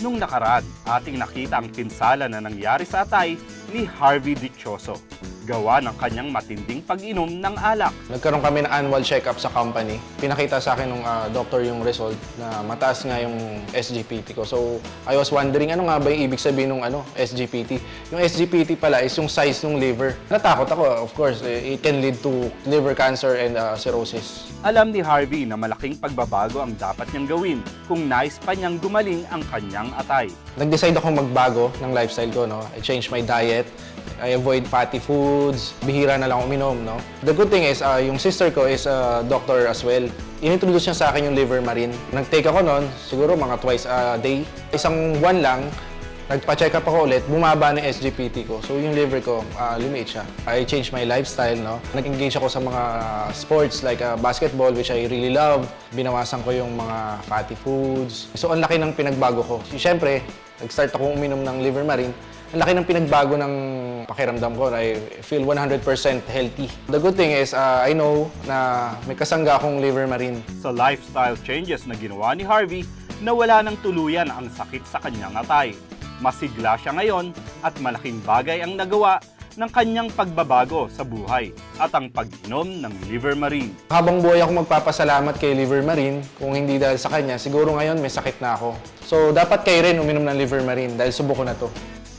Nung nakaraan, ating nakita ang pinsala na nangyari sa atay ni Harvey Dichoso, gawa ng kanyang matinding pag-inom ng alak. Nagkaroon kami ng annual check-up sa company. Pinakita sa akin ng doctor yung result na mataas nga yung SGPT ko. So, I was wondering ano nga ba yung ibig sabihin ng SGPT. Yung SGPT pala is yung size ng liver. Natakot ako, of course. It can lead to liver cancer and cirrhosis. Alam ni Harvey na malaking pagbabago ang dapat niyang gawin kung nais pa niyang gumaling ang kanyang atay. Nag-decide akong magbago ng lifestyle ko. I changed my diet. I avoid fatty foods. Bihira na lang uminom. The good thing is, yung sister ko is a doctor as well. Inintroduce niya sa akin yung liver marine. Nag-take ako noon, siguro mga twice a day. Isang buwan lang, nagpa-check up ako ulit, bumaba ng SGPT ko. So yung liver ko, lumiit siya. I changed my lifestyle, Nag-engage ako sa mga sports like basketball, which I really love. Binawasan ko yung mga fatty foods. So ang laki ng pinagbago ko. Siyempre, nag-start ako uminom ng liver marine. Ang laki ng pinagbago ng pakiramdam ko. I feel 100% healthy. The good thing is, I know na may kasangga akong liver marine. Sa lifestyle changes na ginawa ni Harvey, nawala ng tuluyan ang sakit sa kanyang atay. Masigla siya ngayon at malaking bagay ang nagawa ng kanyang pagbabago sa buhay at ang pag-inom ng liver marine. Habang buhay ako magpapasalamat kay liver marine. Kung hindi dahil sa kanya, siguro ngayon may sakit na ako. So dapat kayo rin uminom ng liver marine dahil subuko na to.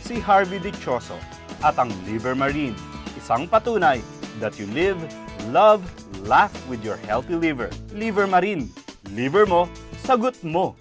Si Harvey Dichoso at ang liver marine, isang patunay that you live, love, laugh with your healthy liver. Liver marine, liver mo, sagot mo.